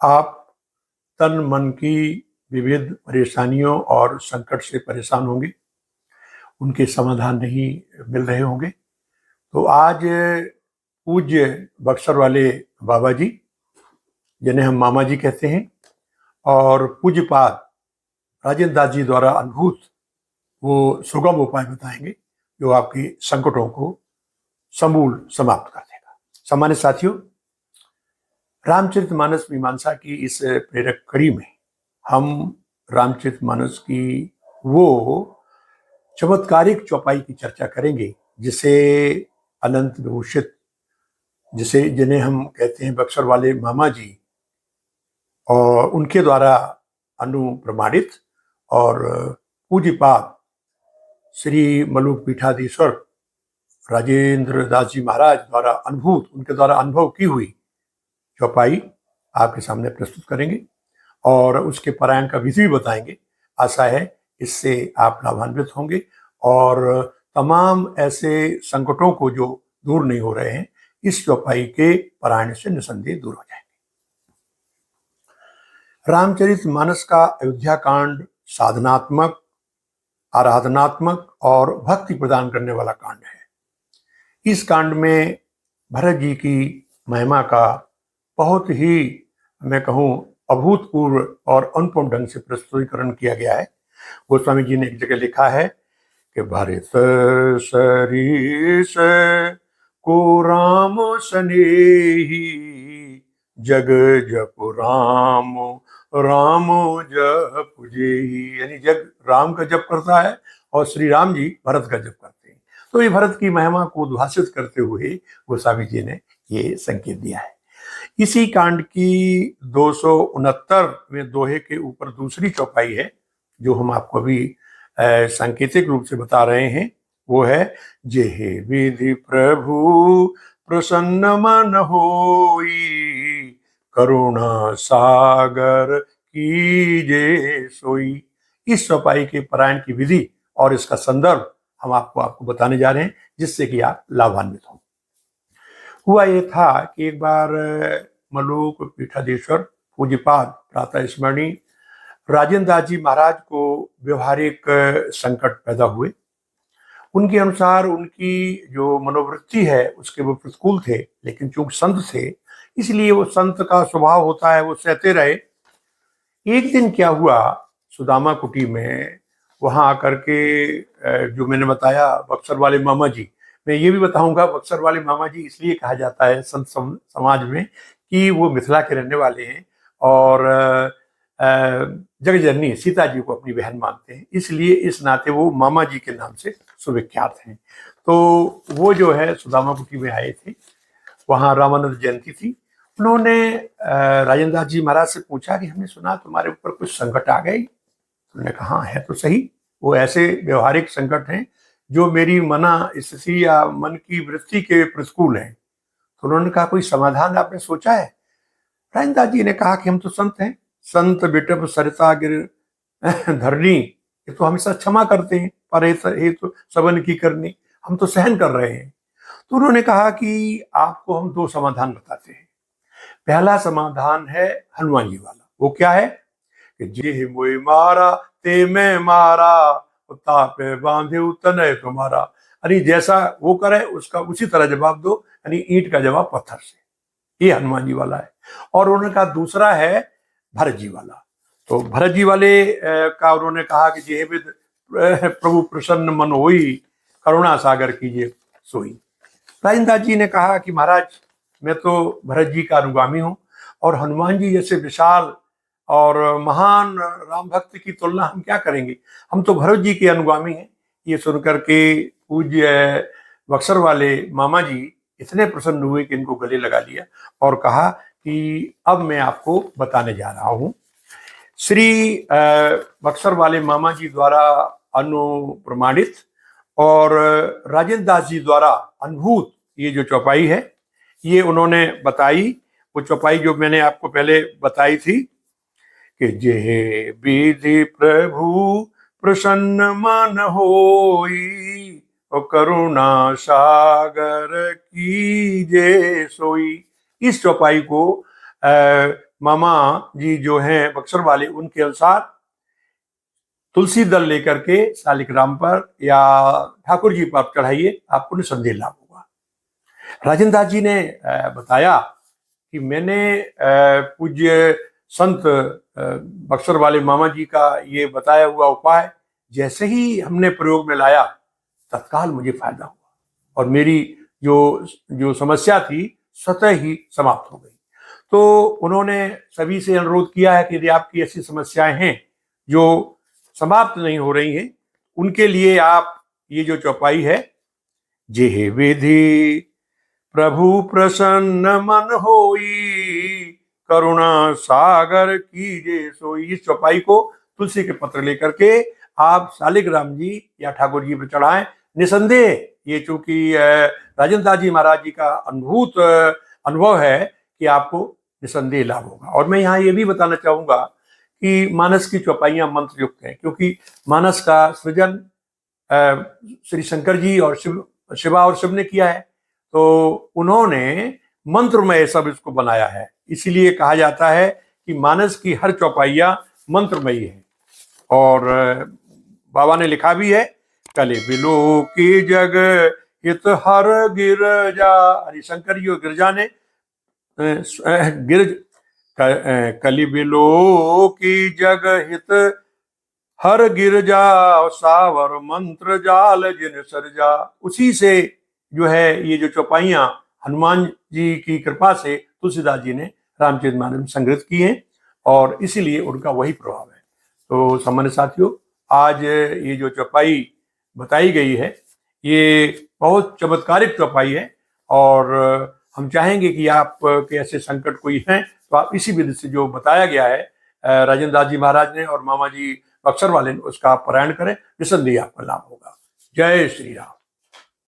आप तन मन की विविध परेशानियों और संकट से परेशान होंगे, उनके समाधान नहीं मिल रहे होंगे। तो आज पूज्य बक्सर वाले बाबा जी, जिन्हें हम मामा जी कहते हैं, और पूज्यपाद राजेंद्र दास जी द्वारा अनुभूत वो सुगम उपाय बताएंगे जो आपके संकटों को समूल समाप्त कर देगा। सामान्य साथियों, रामचरितमानस मीमांसा की इस प्रेरक कड़ी में हम रामचरितमानस की वो चमत्कारिक चौपाई की चर्चा करेंगे जिसे अनंत विभूषित, जिन्हें हम कहते हैं बक्सर वाले मामा जी, और उनके द्वारा अनुप्रमाणित और पूज्यपाद श्री मलुक पीठाधीश्वर राजेंद्र दास जी महाराज द्वारा अनुभूत, उनके द्वारा अनुभव की हुई चौपाई आपके सामने प्रस्तुत करेंगे और उसके पारायण का विधि भी बताएंगे। आशा है इससे आप लाभान्वित होंगे और तमाम ऐसे संकटों को जो दूर नहीं हो रहे हैं, इस चौपाई के पारायण से निसंदेह दूर हो जाएंगे। रामचरितमानस का अयोध्या कांड साधनात्मक, आराधनात्मक और भक्ति प्रदान करने वाला कांड है। इस कांड में भरत जी की महिमा का बहुत ही, मैं कहूँ, अभूतपूर्व और अनुपम ढंग से प्रस्तुतिकरण किया गया है। गोस्वामी जी ने एक जगह लिखा है कि भरत सरीस को राम स्नेही, जग जप राम राम जप जेही। यानी जग राम का जप करता है और श्री राम जी भरत का जप करते हैं। तो ये भरत की महिमा को उद्भाषित करते हुए गोस्वामी जी ने ये संकेत दिया है। इसी कांड की 269वें दोहे के ऊपर दूसरी चौपाई है जो हम आपको अभी सांकेतिक रूप से बता रहे हैं। वो है जेहे विधि प्रभु प्रसन्न मन होई, करुणा सागर कीजे सोई। इस चौपाई के पारायण की विधि और इसका संदर्भ हम आपको बताने जा रहे हैं, जिससे कि आप लाभान्वित हों। हुआ ये था कि एक बार मलुक पीठाधीश्वर पूज्यपाद प्रातः स्मरणीय राजेंद्र दास जी महाराज को व्यवहारिक संकट पैदा हुए। उनके अनुसार उनकी जो मनोवृत्ति है उसके वो प्रतिकूल थे, लेकिन चूंकि संत थे इसलिए वो संत का स्वभाव होता है वो सहते रहे। एक दिन क्या हुआ, सुदामा कुटी में वहां आकर के जो मैंने बताया बक्सर वाले मामा जी, मैं ये भी बताऊंगा बक्सर वाले मामा जी इसलिए कहा जाता है संत समाज में कि वो मिथिला के रहने वाले हैं और जगजननी सीता जी को अपनी बहन मानते हैं, इसलिए इस नाते वो मामा जी के नाम से सुविख्यात हैं। तो वो जो है सुदामा कुटी में आए थे, वहाँ रामानंद जयंती थी। उन्होंने राजेंद्र दास जी महाराज से पूछा कि हमने सुना तुम्हारे ऊपर कुछ संकट आ गए। उन्होंने कहा हाँ, है तो सही। वो ऐसे व्यवहारिक संकट हैं जो मेरी मना स्थिति या मन की वृत्ति के प्रतिकूल हैं। तो उन्होंने कहा कोई समाधान आपने सोचा है? राजेंद्र दास जी ने कहा कि हम तो संत हैं, संत बिटप सरिता गिर धरनी, ये तो हमेशा क्षमा करते हैं, पर ये तो सबन की करनी, हम तो सहन कर रहे हैं। तो उन्होंने कहा कि आपको हम दो समाधान बताते हैं। पहला समाधान है हनुमान जी वाला। वो क्या है कि जे मोई मारा ते मैं मारा, तापे बांधे तनय तुम्हारा। यानी जैसा वो करे उसका उसी तरह जवाब दो, यानी ईंट का जवाब पत्थर से। ये हनुमान जी वाला है। और उन्होंने कहा दूसरा है भरत जी वाला। तो भरत जी वाले का उन्होंने कहा कि जे विद प्रभु प्रसन्न मन होई, करुणा सागर कीजिए सोई। राजेंद्र दास जी ने कहा कि महाराज मैं तो भरत जी का अनुगामी हूँ और हनुमान जी जैसे विशाल और महान राम भक्त की तुलना हम क्या करेंगे, हम तो भरत जी के अनुगामी हैं। ये सुनकर के पूज्य बक्सर वाले मामा जी इतने प्रसन्न हुए कि इनको गले लगा लिया और कहा कि अब मैं आपको बताने जा रहा हूँ। श्री बक्सर वाले मामा जी द्वारा अनुप्रमाणित और राजेंद्र दास जी द्वारा अनुभूत ये जो चौपाई है ये उन्होंने बताई। वो चौपाई जो मैंने आपको पहले बताई थी कि जेहे विधि प्रभु प्रसन्न मन होई, और करुणा सागर कीजे सोई। इस चौपाई को मामा जी जो हैं बक्सर वाले, उनके अनुसार तुलसी दल लेकर के शालिग्राम पर या ठाकुर जी पर चढ़ाइए, आपको निसंदेह लाभ होगा। राजेंद्र दास जी ने बताया कि मैंने पूज्य संत बक्सर वाले मामा जी का ये बताया हुआ उपाय जैसे ही हमने प्रयोग में लाया, तत्काल मुझे फायदा हुआ और मेरी जो समस्या थी स्वतः ही समाप्त हो गई। तो उन्होंने सभी से अनुरोध किया है कि यदि आपकी ऐसी समस्याएं हैं जो समाप्त नहीं हो रही हैं, उनके लिए आप ये जो चौपाई है, जेह विधि प्रभु प्रसन्न मन होई, करुणा सागर कीजे सोई, इस चौपाई को तुलसी के पत्र लेकर के आप शालिग्राम जी या ठाकुर जी पर चढ़ाएं। निसंदेह ये चूंकि राजेंद्र दास जी महाराज जी का अनुभव है कि आपको निसंदेह लाभ होगा। और मैं यहाँ ये भी बताना चाहूंगा कि मानस की चौपाइयां मंत्र युक्त हैं, क्योंकि मानस का सृजन श्री शंकर जी और शिवा और शिव ने किया है, तो उन्होंने मंत्रमय सब इसको बनाया है। इसीलिए कहा जाता है कि मानस की हर चौपाइयां मंत्रमयी है। और बाबा ने लिखा भी है, कले बिलो की जग हित हर गिरजा, हरिशंकर जी और गिरजा ने कली बिलो की जग हित हर गिरजा, सावर मंत्र जाल जिन सरजा। उसी से जो है ये जो चौपाइयां हनुमान जी की कृपा से तुलसीदास जी ने रामचरितमानस में संग्रहित की हैं और इसीलिए उनका वही प्रभाव है। तो सामान्य साथियों, आज ये जो चौपाई बताई गई है ये बहुत चमत्कारिक चौपाई है और हम चाहेंगे कि आप के ऐसे संकट कोई हैं तो आप इसी विधि से जो बताया गया है राजेंद्र दास जी महाराज ने और मामा जी बक्सर वाले ने, उसका आप पारायण करें, निसंदेह आपका लाभ होगा। जय श्री राम।